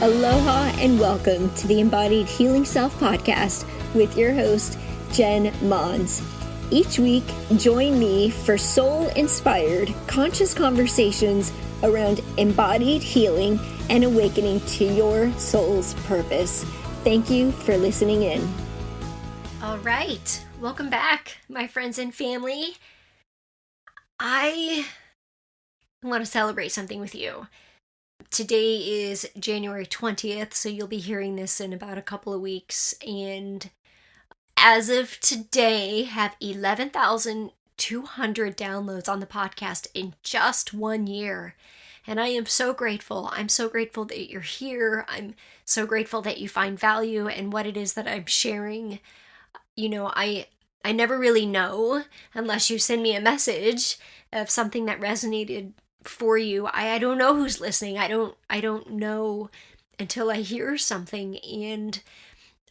Aloha and welcome to the Embodied Healing Self podcast with your host, jenmons. Each week, join me for soul-inspired, conscious conversations around embodied healing and awakening to your soul's purpose. Thank you for listening in. All right, welcome back, my friends and family. I want to celebrate something with you. Today is January 20th, so you'll be hearing this in about a couple of weeks. And as of today, have 11,200 downloads on the podcast in just 1 year. And I am so grateful. I'm so grateful that you're here. I'm so grateful that you find value in what it is that I'm sharing. You know, I never really know unless you send me a message of something that resonated for you. I don't know who's listening. I don't know until I hear something. And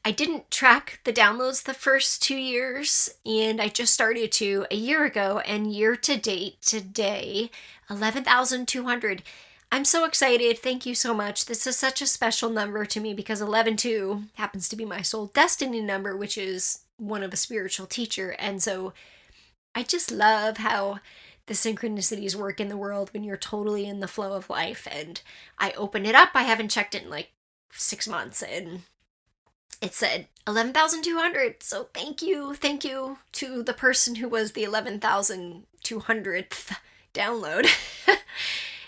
I didn't track the downloads the first 2 years, and I just started to a year ago, and year to date today, 11,200. I'm so excited. Thank you so much. This is such a special number to me because 11-2 happens to be my soul destiny number, which is one of a spiritual teacher. And so I just love how the synchronicities work in the world when you're totally in the flow of life. And I open it up. I haven't checked it in like 6 months, and it said 11,200. So thank you to the person who was the 11,200th download.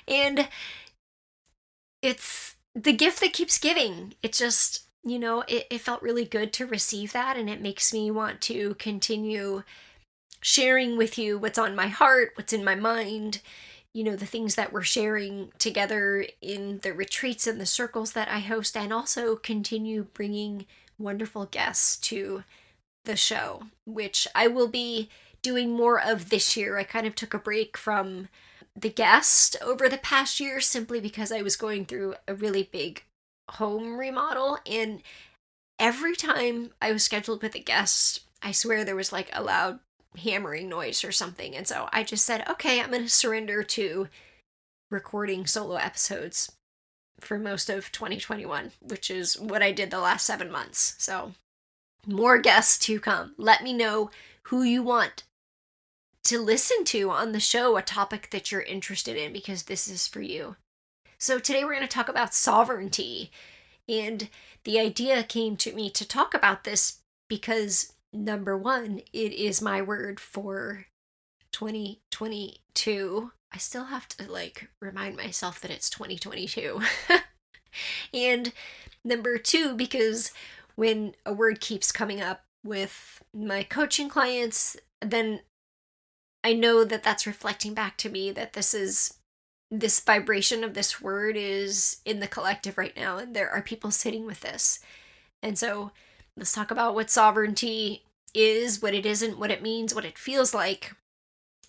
And it's the gift that keeps giving. It just, it felt really good to receive that, and it makes me want to continue sharing with you what's on my heart, what's in my mind, the things that we're sharing together in the retreats and the circles that I host, and also continue bringing wonderful guests to the show, which I will be doing more of this year. I kind of took a break from the guest over the past year simply because I was going through a really big home remodel, and every time I was scheduled with a guest, I swear there was like a loud hammering noise or something. And so I just said, okay, I'm going to surrender to recording solo episodes for most of 2021, which is what I did the last 7 months. So more guests to come. Let me know who you want to listen to on the show, a topic that you're interested in, because this is for you. So today we're going to talk about sovereignty. And the idea came to me to talk about this because number one, it is my word for 2022. I still have to remind myself that it's 2022. And number two, because when a word keeps coming up with my coaching clients, then I know that that's reflecting back to me that this vibration of this word is in the collective right now, and there are people sitting with this. And so let's talk about what sovereignty is, what it isn't, what it means, what it feels like.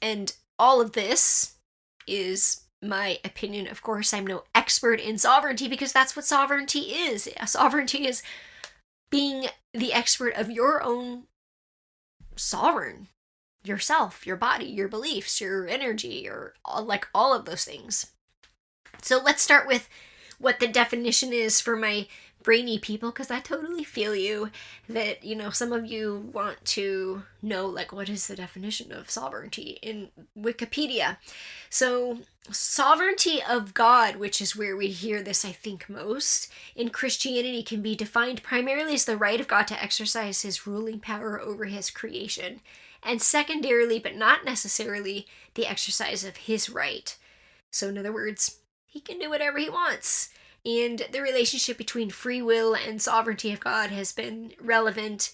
And all of this is my opinion. Of course, I'm no expert in sovereignty because that's what sovereignty is. Sovereignty is being the expert of your own sovereign, yourself, your body, your beliefs, your energy, all of those things. So let's start with what the definition is for my brainy people, because I totally feel you that, some of you want to know, what is the definition of sovereignty in Wikipedia? So, sovereignty of God, which is where we hear this, I think, most, in Christianity can be defined primarily as the right of God to exercise his ruling power over his creation, and secondarily, but not necessarily, the exercise of his right. So, in other words, he can do whatever he wants. And the relationship between free will and sovereignty of God has been relevant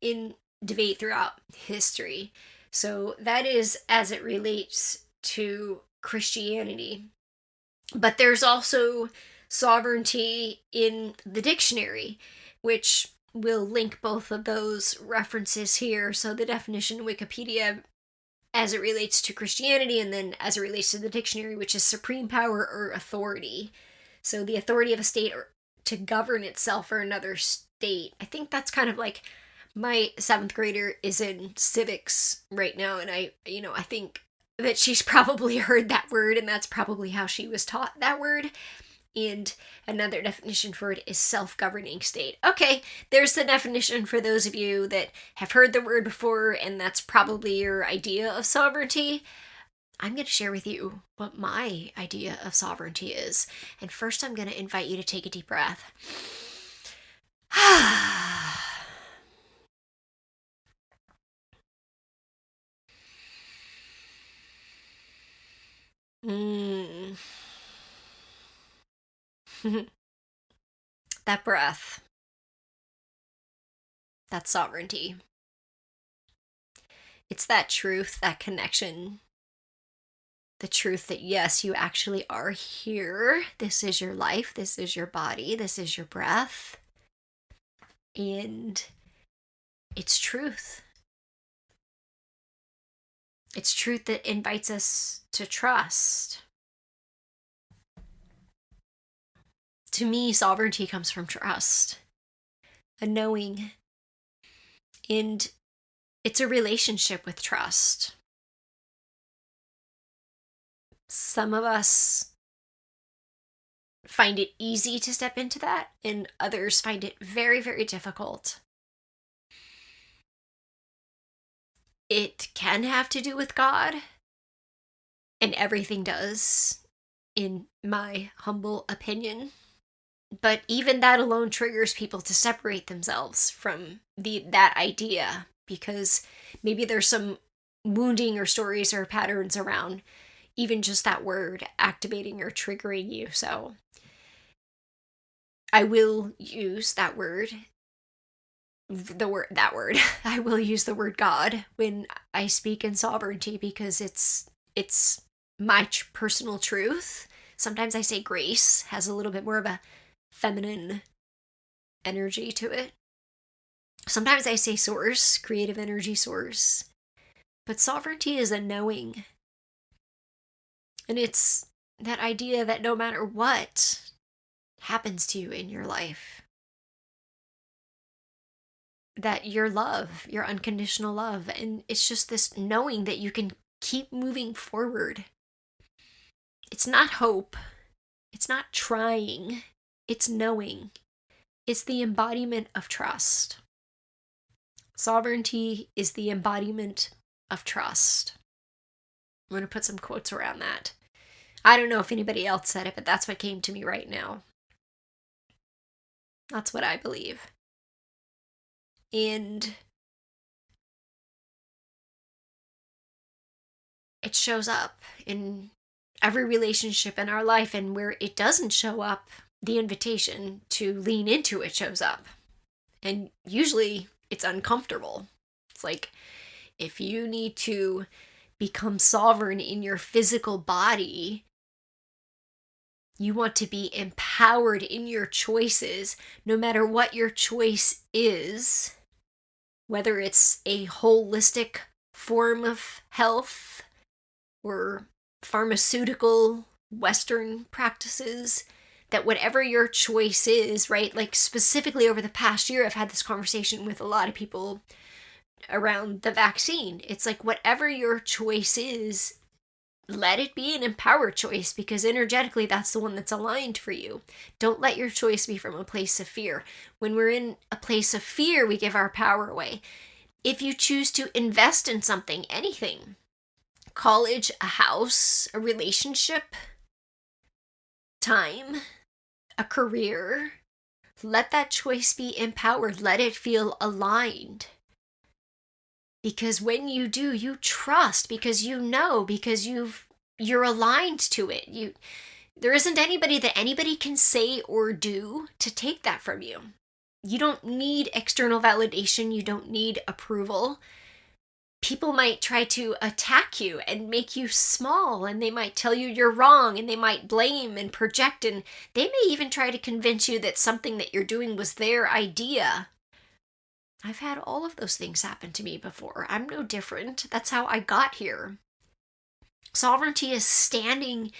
in debate throughout history. So that is as it relates to Christianity. But there's also sovereignty in the dictionary, which will link both of those references here. So the definition in Wikipedia as it relates to Christianity, and then as it relates to the dictionary, which is supreme power or authority. So the authority of a state to govern itself or another state. I think that's kind of like my 7th grader is in civics right now, and I think that she's probably heard that word, and that's probably how she was taught that word. And another definition for it is self-governing state. Okay, there's the definition for those of you that have heard the word before, and that's probably your idea of sovereignty. I'm going to share with you what my idea of sovereignty is. And first, I'm going to invite you to take a deep breath. That breath. That's sovereignty. It's that truth, that connection. The truth that, yes, you actually are here. This is your life. This is your body. This is your breath. And it's truth. It's truth that invites us to trust. To me, sovereignty comes from trust, a knowing, and it's a relationship with trust. Some of us find it easy to step into that, and others find it very, very difficult. It can have to do with God, and everything does, in my humble opinion. But even that alone triggers people to separate themselves from that idea, because maybe there's some wounding or stories or patterns around even just that word activating or triggering you. So I will use that word. I will use the word God when I speak in sovereignty, because it's my personal truth. Sometimes I say grace has a little bit more of a feminine energy to it. Sometimes I say source, creative energy source. But sovereignty is a knowing. And it's that idea that no matter what happens to you in your life, that your love, your unconditional love, and it's just this knowing that you can keep moving forward. It's not hope. It's not trying. It's knowing. It's the embodiment of trust. Sovereignty is the embodiment of trust. I'm going to put some quotes around that. I don't know if anybody else said it, but that's what came to me right now. That's what I believe. And it shows up in every relationship in our life, and where it doesn't show up, the invitation to lean into it shows up. And usually it's uncomfortable. It's like, if you need to become sovereign in your physical body, you want to be empowered in your choices, no matter what your choice is, whether it's a holistic form of health or pharmaceutical Western practices, that whatever your choice is, right? Like specifically over the past year, I've had this conversation with a lot of people around the vaccine. It's like, whatever your choice is, let it be an empowered choice, because energetically that's the one that's aligned for you. Don't let your choice be from a place of fear. When we're in a place of fear, we give our power away. If you choose to invest in something, anything, college, a house, a relationship, time, a career, let that choice be empowered. Let it feel aligned. Because when you do, you trust, because you know, because you're aligned to it. There isn't anybody that anybody can say or do to take that from you. You don't need external validation. You don't need approval. People might try to attack you and make you small, and they might tell you you're wrong, and they might blame and project, and they may even try to convince you that something that you're doing was their idea. I've had all of those things happen to me before. I'm no different. That's how I got here. Sovereignty is standing,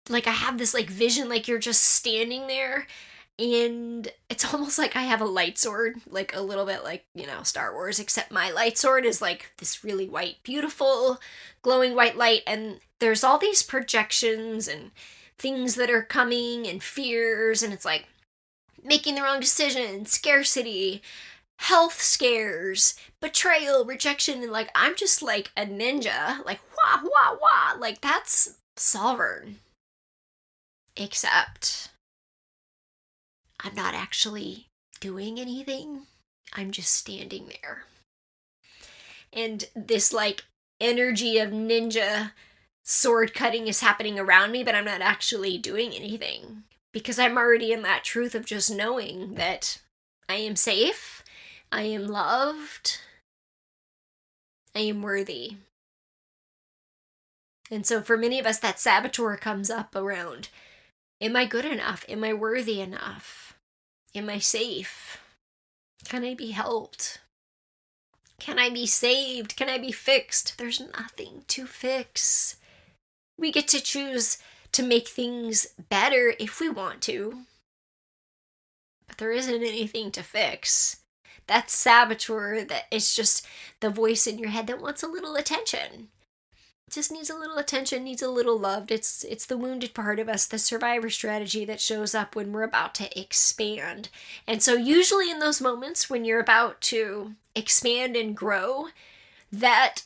like I have this like vision, like you're just standing there, and it's almost like I have a light sword, like a little bit like, Star Wars, except my light sword is like this really white, beautiful, glowing white light, and there's all these projections and things that are coming and fears, and it's like making the wrong decision, scarcity, health scares, betrayal, rejection, and like I'm just like a ninja, like wah wah wah, like that's sovereign. Except I'm not actually doing anything. I'm just standing there. And this like energy of ninja sword cutting is happening around me, but I'm not actually doing anything because I'm already in that truth of just knowing that I am safe, I am loved, I am worthy. And so for many of us, that saboteur comes up around, am I good enough? Am I worthy enough? Am I safe? Can I be helped? Can I be saved? Can I be fixed? There's nothing to fix. We get to choose to make things better if we want to. But there isn't anything to fix. That saboteur, that it's just the voice in your head that wants a little attention. It just needs a little attention, needs a little loved. It's the wounded part of us, the survivor strategy that shows up when we're about to expand. And so usually in those moments when you're about to expand and grow, that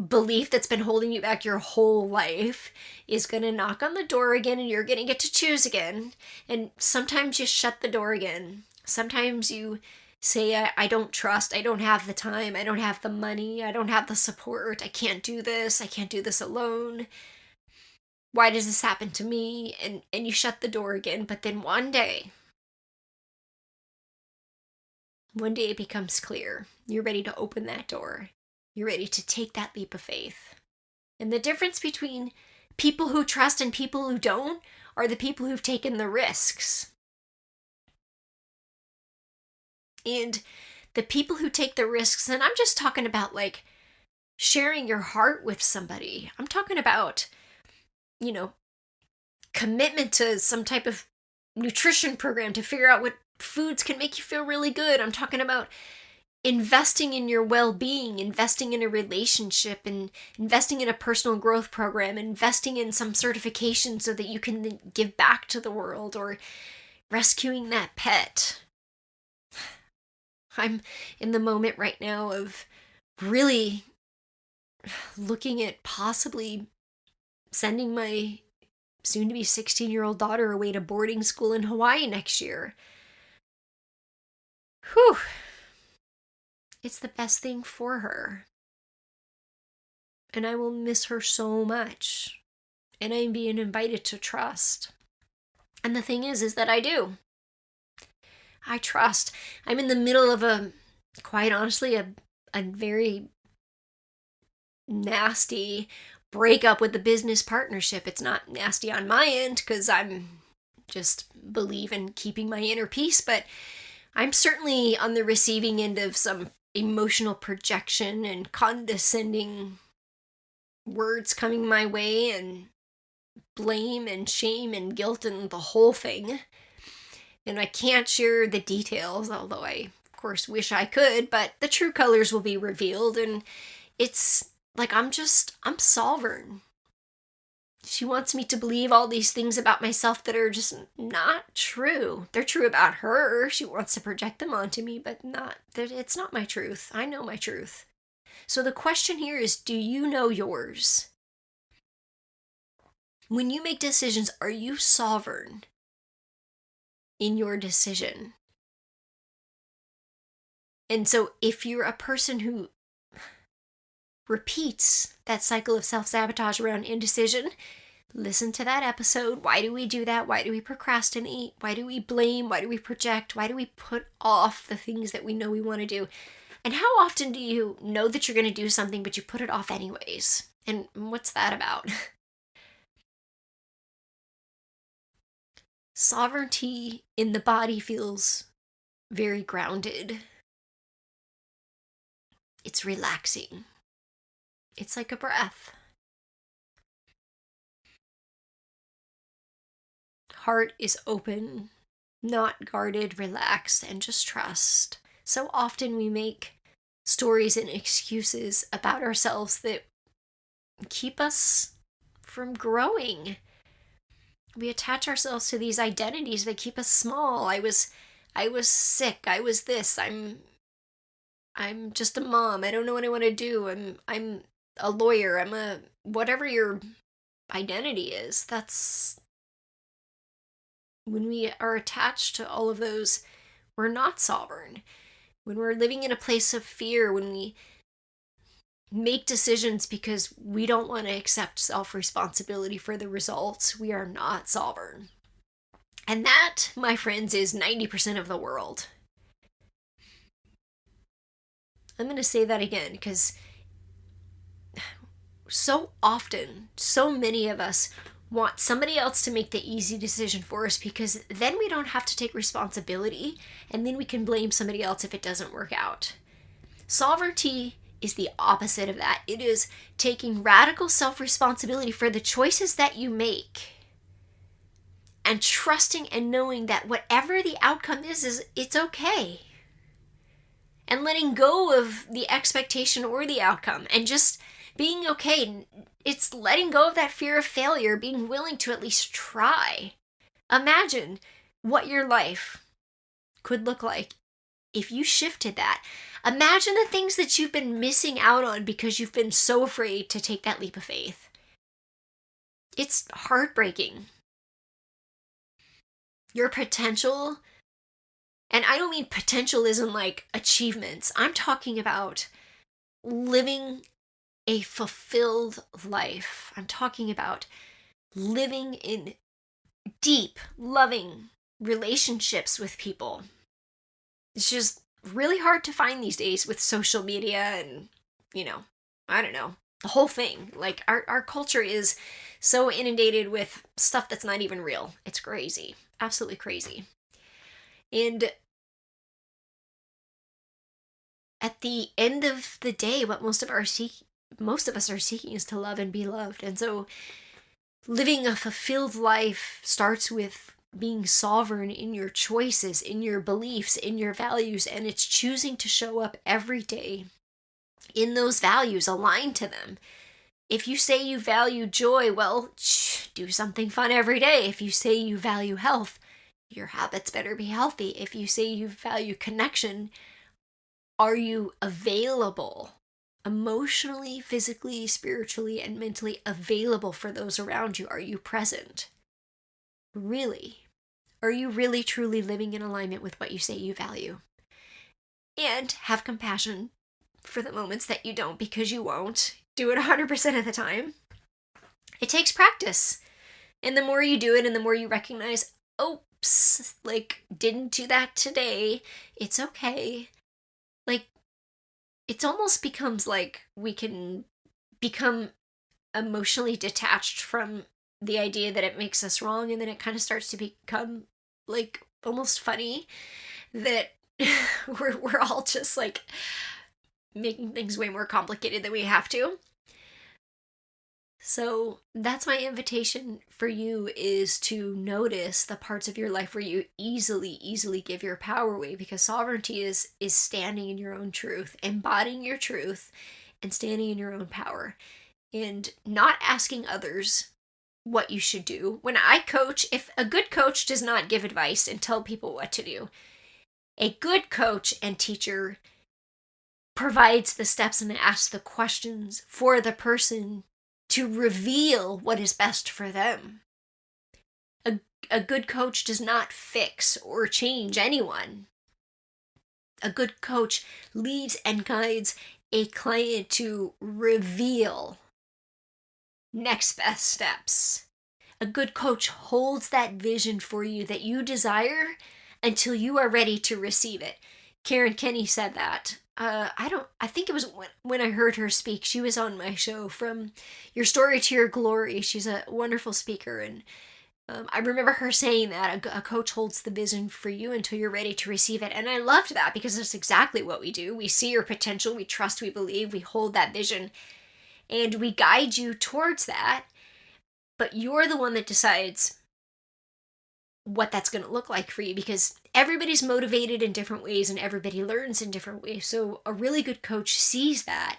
belief that's been holding you back your whole life is going to knock on the door again, and you're going to get to choose again. And sometimes you shut the door again. Sometimes you say, I don't trust, I don't have the time, I don't have the money, I don't have the support, I can't do this alone. Why does this happen to me? And you shut the door again. But then one day it becomes clear. You're ready to open that door. You're ready to take that leap of faith. And the difference between people who trust and people who don't are the people who've taken the risks. And the people who take the risks, and I'm just talking about like sharing your heart with somebody. I'm talking about, commitment to some type of nutrition program to figure out what foods can make you feel really good. I'm talking about investing in your well-being, investing in a relationship, and investing in a personal growth program, investing in some certification so that you can give back to the world, or rescuing that pet. I'm in the moment right now of really looking at possibly sending my soon-to-be 16-year-old daughter away to boarding school in Hawaii next year. Whew. It's the best thing for her. And I will miss her so much. And I'm being invited to trust. And the thing is that I do. I trust. I'm in the middle of quite honestly, a very nasty breakup with the business partnership. It's not nasty on my end because I'm just believe in keeping my inner peace, but I'm certainly on the receiving end of some emotional projection and condescending words coming my way, and blame and shame and guilt and the whole thing. And I can't share the details, although I, of course, wish I could, but the true colors will be revealed, and it's like I'm sovereign. She wants me to believe all these things about myself that are just not true. They're true about her. She wants to project them onto me, but it's not my truth. I know my truth. So the question here is, do you know yours? When you make decisions, are you sovereign in your decision? And so if you're a person who repeats that cycle of self-sabotage around indecision, listen to that episode. Why do we do that? Why do we procrastinate? Why do we blame? Why do we project? Why do we put off the things that we know we want to do? And how often do you know that you're going to do something, but you put it off anyways? And what's that about? Sovereignty in the body feels very grounded. It's relaxing. It's like a breath. Heart is open, not guarded, relaxed, and just trust. So often we make stories and excuses about ourselves that keep us from growing. We attach ourselves to these identities that keep us small. I was sick. I was this. I'm just a mom. I don't know what I want to do. I'm a lawyer. I'm a whatever your identity is. That's when we are attached to all of those, we're not sovereign. When we're living in a place of fear, when we make decisions because we don't want to accept self-responsibility for the results, we are not sovereign. And that, my friends, is 90% of the world. I'm going to say that again because so often, so many of us want somebody else to make the easy decision for us because then we don't have to take responsibility and then we can blame somebody else if it doesn't work out. Sovereignty is the opposite of that. It is taking radical self-responsibility for the choices that you make and trusting and knowing that whatever the outcome is it's okay. And letting go of the expectation or the outcome and just being okay. It's letting go of that fear of failure, being willing to at least try. Imagine what your life could look like if you shifted that. Imagine the things that you've been missing out on because you've been so afraid to take that leap of faith. It's heartbreaking. Your potential, and I don't mean potential as in like achievements. I'm talking about living a fulfilled life. I'm talking about living in deep, loving relationships with people. It's just really hard to find these days with social media and, I don't know, the whole thing. Like, our culture is so inundated with stuff that's not even real. It's crazy. Absolutely crazy. And at the end of the day, what most of us are seeking is to love and be loved. And so living a fulfilled life starts with being sovereign in your choices, in your beliefs, in your values, and it's choosing to show up every day in those values, aligned to them. If you say you value joy, well, do something fun every day. If you say you value health, your habits better be healthy. If you say you value connection, are you available? Emotionally, physically, spiritually, and mentally available for those around you? Are you present? Really? Are you really truly living in alignment with what you say you value? And have compassion for the moments that you don't, because you won't do it 100% of the time. It takes practice. And the more you do it and the more you recognize, oops, didn't do that today, it's okay. It almost becomes like we can become emotionally detached from the idea that it makes us wrong, and then it kind of starts to become almost funny that we're all just making things way more complicated than we have to. So that's my invitation for you, is to notice the parts of your life where you easily give your power away, because sovereignty is standing in your own truth, embodying your truth, and standing in your own power, and not asking others what you should do. When I coach, if a good coach does not give advice and tell people what to do, a good coach and teacher provides the steps and asks the questions for the person to reveal what is best for them. A good coach does not fix or change anyone. A good coach leads and guides a client to reveal next best steps. A good coach holds that vision for you that you desire until you are ready to receive it. Karen Kenny said that. I think it was when I heard her speak. She was on my show, From Your Story to Your Glory. She's a wonderful speaker, and I remember her saying that a coach holds the vision for you until you're ready to receive it. And I loved that, because that's exactly what we do. We see your potential, we trust, we believe, we hold that vision, and we guide you towards that. But you're the one that decides what that's going to look like for you, because everybody's motivated in different ways and everybody learns in different ways. So a really good coach sees that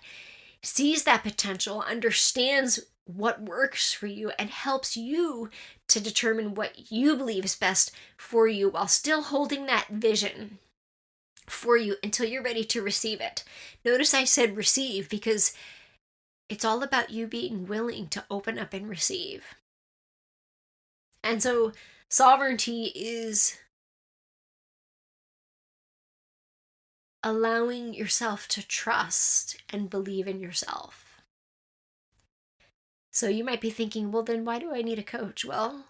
potential, understands what works for you and helps you to determine what you believe is best for you while still holding that vision for you until you're ready to receive it. Notice I said receive because it's all about you being willing to open up and receive. And so sovereignty is allowing yourself to trust and believe in yourself. So you might be thinking, well, then why do I need a coach? Well,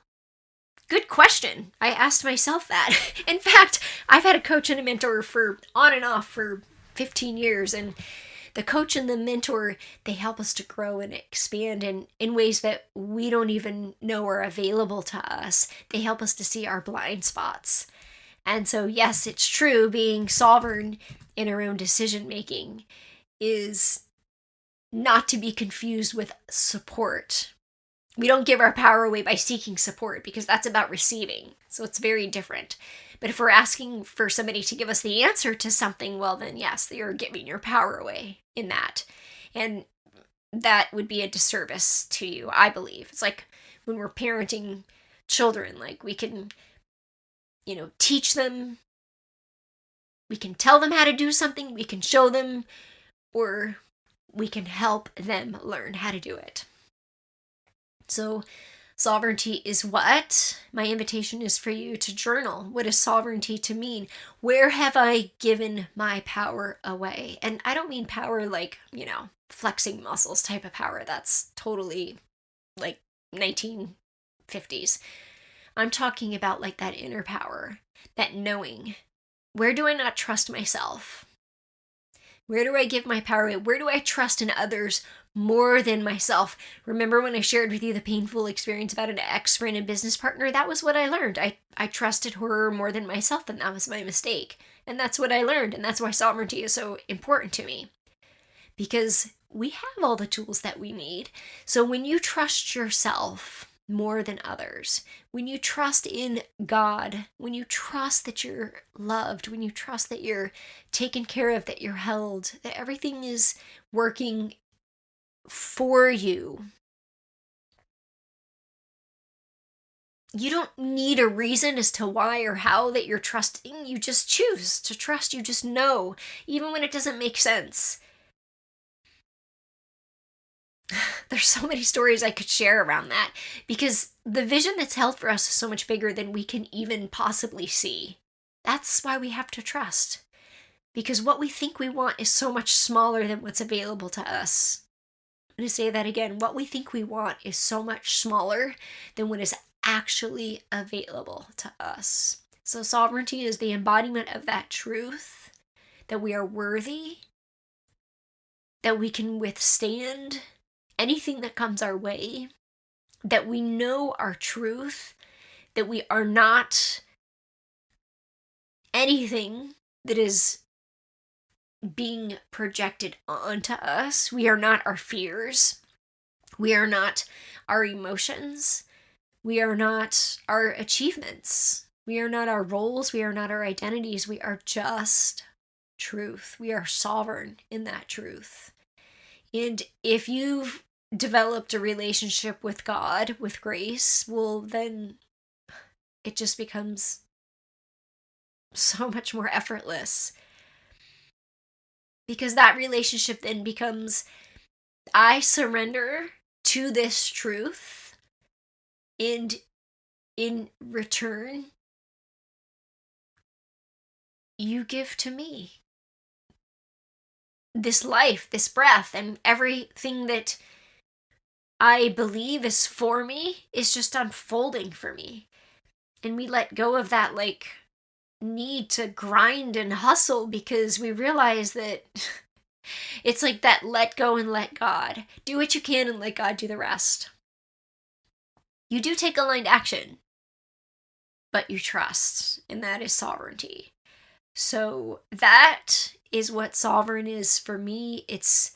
good question. I asked myself that. In fact, I've had a coach and a mentor for on and off for 15 years. And the coach and the mentor, they help us to grow and expand in ways that we don't even know are available to us. They help us to see our blind spots. And so, yes, it's true, being sovereign in our own decision making is not to be confused with support. We don't give our power away by seeking support because that's about receiving. So it's very different. But if we're asking for somebody to give us the answer to something, well, then yes, you're giving your power away in that. And that would be a disservice to you, I believe. It's like when we're parenting children, like we can, teach them, we can tell them how to do something, we can show them, or we can help them learn how to do it. So sovereignty is what? My invitation is for you to journal. What is sovereignty to mean? Where have I given my power away? And I don't mean power like, flexing muscles type of power. That's totally like 1950s. I'm talking about like that inner power, that knowing. Where do I not trust myself? Where do I give my power away? Where do I trust in others more than myself? Remember when I shared with you the painful experience about an ex-friend and business partner? That was what I learned. I trusted her more than myself, and that was my mistake. And that's what I learned, and that's why sovereignty is so important to me. Because we have all the tools that we need. So when you trust yourself more than others, when you trust in God, when you trust that you're loved, when you trust that you're taken care of, that you're held, that everything is working for you, you don't need a reason as to why or how that you're trusting. You just choose to trust. You just know, even when it doesn't make sense. There's so many stories I could share around that because the vision that's held for us is so much bigger than we can even possibly see. That's why we have to trust, because what we think we want is so much smaller than what's available to us. I'm going to say that again. What we think we want is so much smaller than what is actually available to us. So sovereignty is the embodiment of that truth, that we are worthy, that we can withstand anything that comes our way, that we know our truth, that we are not anything that is being projected onto us. We are not our fears. We are not our emotions. We are not our achievements. We are not our roles. We are not our identities. We are just truth. We are sovereign in that truth. And if you've developed a relationship with God, with grace, well, then it just becomes so much more effortless. Because that relationship then becomes, I surrender to this truth, and in return, you give to me this life, this breath, and everything that I believe is for me is just unfolding for me. And we let go of that need to grind and hustle because we realize that it's like that let go and let God. Do what you can and let God do the rest. You do take aligned action, but you trust, and that is sovereignty. So that is what sovereign is for me. It's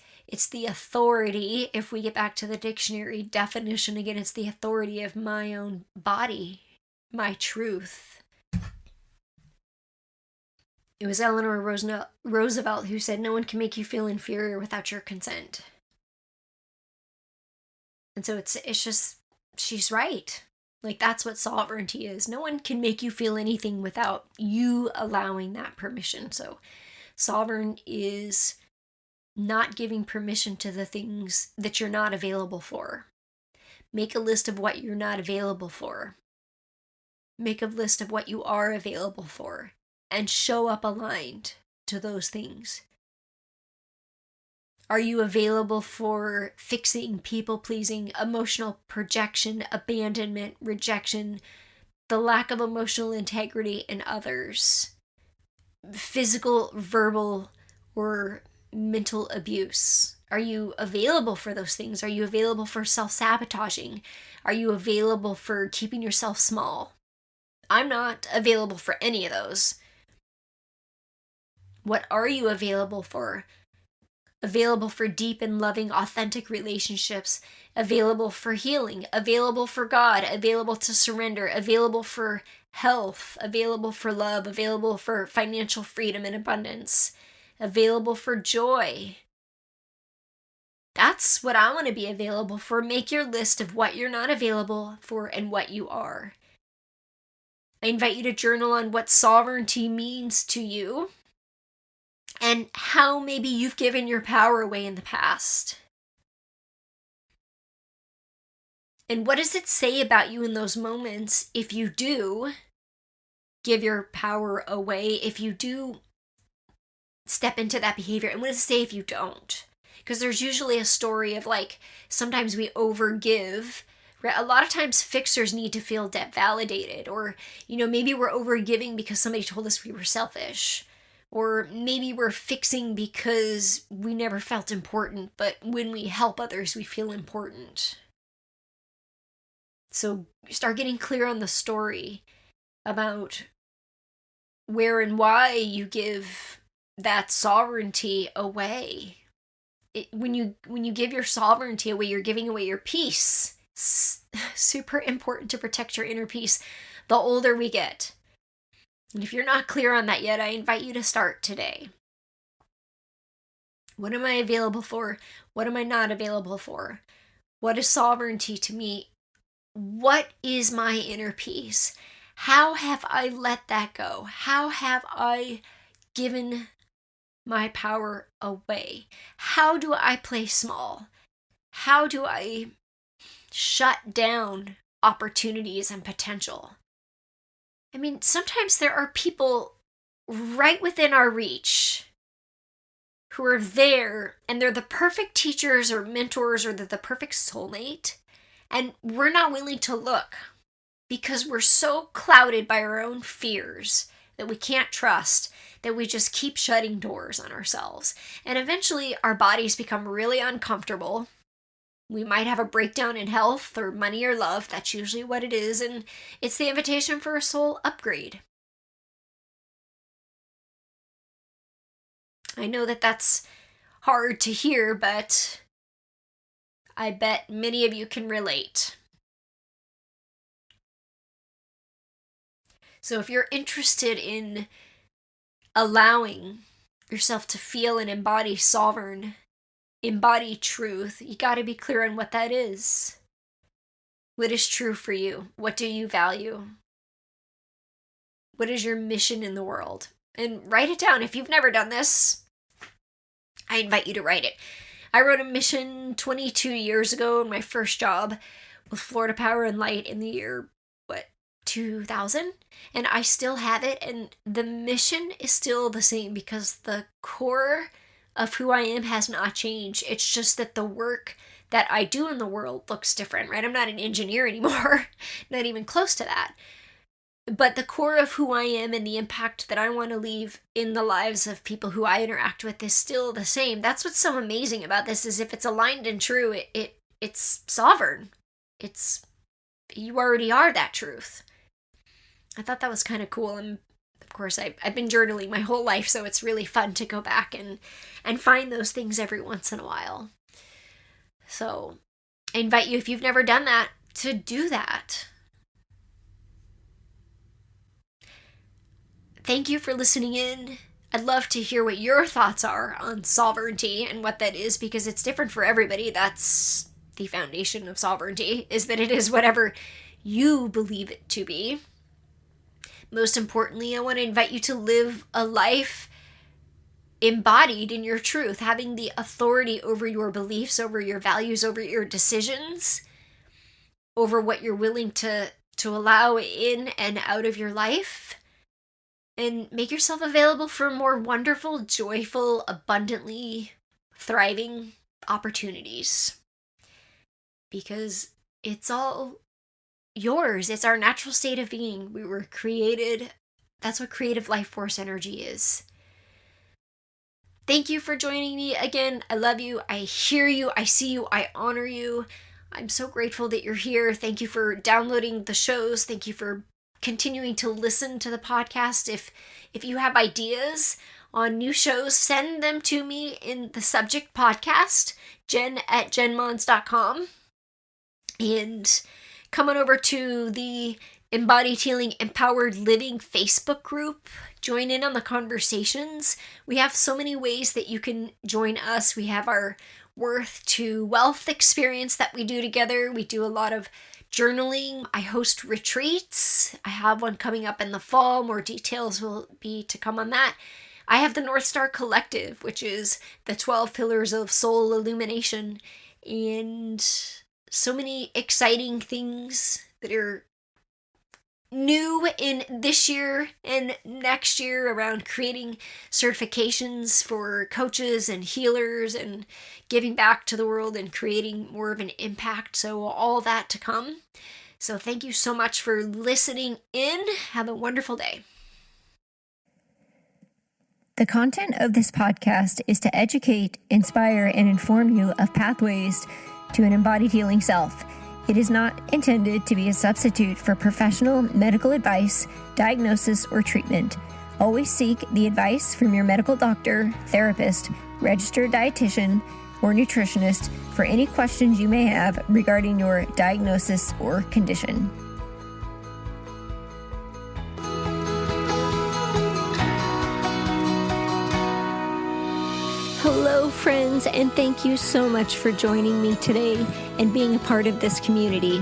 the authority. If we get back to the dictionary definition again, it's the authority of my own body, my truth. It was Eleanor Roosevelt who said, "No one can make you feel inferior without your consent." And so it's just, she's right. Like, that's what sovereignty is. No one can make you feel anything without you allowing that permission. So sovereign is not giving permission to the things that you're not available for. Make a list of what you're not available for. Make a list of what you are available for, and show up aligned to those things. Are you available for fixing, people-pleasing, emotional projection, abandonment, rejection, the lack of emotional integrity in others, physical, verbal, or mental abuse? Are you available for those things? Are you available for self-sabotaging? Are you available for keeping yourself small? I'm not available for any of those. What are you available for? Available for deep and loving, authentic relationships, available for healing, available for God, available to surrender, available for health, available for love, available for financial freedom and abundance, available for joy. That's what I want to be available for. Make your list of what you're not available for and what you are. I invite you to journal on what sovereignty means to you and how maybe you've given your power away in the past. And what does it say about you in those moments if you do give your power away, if you do step into that behavior? And what does it say if you don't? Because there's usually a story of, like, sometimes we overgive. Right? A lot of times fixers need to feel validated, or, maybe we're overgiving because somebody told us we were selfish, or maybe we're fixing because we never felt important, but when we help others, we feel important. So start getting clear on the story about where and why you give that sovereignty away. When you give your sovereignty away, you're giving away your peace. It's super important to protect your inner peace the older we get. And if you're not clear on that yet, I invite you to start today. What am I available for? What am I not available for? What is sovereignty to me? What is my inner peace? How have I let that go? How have I given my power away? How do I play small? How do I shut down opportunities and potential? I mean, sometimes there are people right within our reach who are there, and they're the perfect teachers or mentors, or they're the perfect soulmate, and we're not willing to look because we're so clouded by our own fears that we can't trust, that we just keep shutting doors on ourselves. And eventually our bodies become really uncomfortable. We might have a breakdown in health or money or love. That's usually what it is. And it's the invitation for a soul upgrade. I know that that's hard to hear, but I bet many of you can relate. So if you're interested in allowing yourself to feel and embody sovereign, embody truth, you got to be clear on what that is. What is true for you? What do you value? What is your mission in the world? And write it down. If you've never done this, I invite you to write it. I wrote a mission 22 years ago in my first job with Florida Power and Light in the year, 2000, and I still have it, and the mission is still the same because the core of who I am has not changed. It's just that the work that I do in the world looks different, right? I'm not an engineer anymore, not even close to that. But the core of who I am and the impact that I want to leave in the lives of people who I interact with is still the same. That's what's so amazing about this, is if it's aligned and true, it's sovereign. You already are that truth. I thought that was kind of cool. And of course, I've been journaling my whole life, so it's really fun to go back and find those things every once in a while. So I invite you, if you've never done that, to do that. Thank you for listening in. I'd love to hear what your thoughts are on sovereignty and what that is, because it's different for everybody. That's the foundation of sovereignty, is that it is whatever you believe it to be. Most importantly, I want to invite you to live a life embodied in your truth, having the authority over your beliefs, over your values, over your decisions, over what you're willing to allow in and out of your life, and make yourself available for more wonderful, joyful, abundantly thriving opportunities. Because it's all yours. It's our natural state of being. We were created. That's what creative life force energy is. Thank you for joining me again. I love you. I hear you. I see you. I honor you. I'm so grateful that you're here. Thank you for downloading the shows. Thank you for continuing to listen to the podcast. If you have ideas on new shows, send them to me in the subject podcast, jen@jenmons.com. And come on over to the Embodied Healing Empowered Living Facebook group. Join in on the conversations. We have so many ways that you can join us. We have our Worth to Wealth experience that we do together. We do a lot of journaling. I host retreats. I have one coming up in the fall. More details will be to come on that. I have the North Star Collective, which is the 12 pillars of soul illumination, and so many exciting things that are new in this year and next year around creating certifications for coaches and healers and giving back to the world and creating more of an impact. So all that to come. So thank you so much for listening in. Have a wonderful day. The content of this podcast is to educate, inspire, and inform you of pathways to an embodied healing self. It is not intended to be a substitute for professional medical advice, diagnosis, or treatment. Always seek the advice from your medical doctor, therapist, registered dietitian, or nutritionist for any questions you may have regarding your diagnosis or condition. Hello, friends, and thank you so much for joining me today and being a part of this community.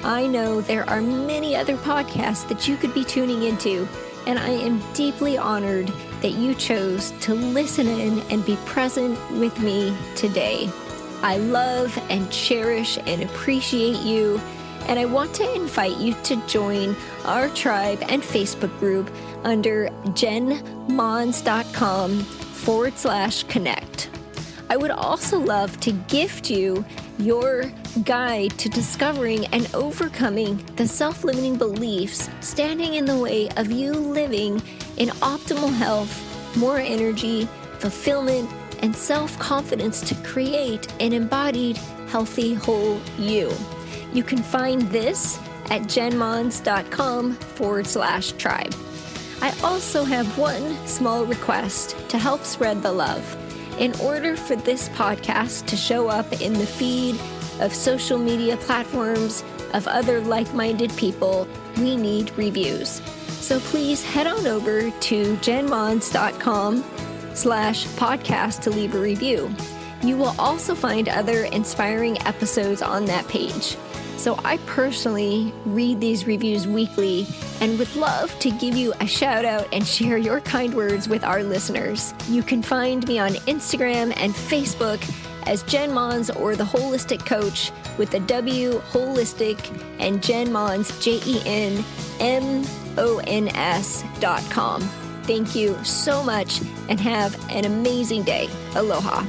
I know there are many other podcasts that you could be tuning into, and I am deeply honored that you chose to listen in and be present with me today. I love and cherish and appreciate you, and I want to invite you to join our tribe and Facebook group under jenmons.com/connect. I would also love to gift you your guide to discovering and overcoming the self-limiting beliefs standing in the way of you living in optimal health, more energy, fulfillment, and self-confidence to create an embodied, healthy, whole you. You can find this at jenmons.com/tribe. I also have one small request to help spread the love. In order for this podcast to show up in the feed of social media platforms of other like-minded people, we need reviews. So please head on over to jenmons.com/podcast to leave a review. You will also find other inspiring episodes on that page. So I personally read these reviews weekly and would love to give you a shout out and share your kind words with our listeners. You can find me on Instagram and Facebook as Jen Mons or The Holistic Coach with the W Holistic and Jen Mons, JenMons.com. Thank you so much and have an amazing day. Aloha.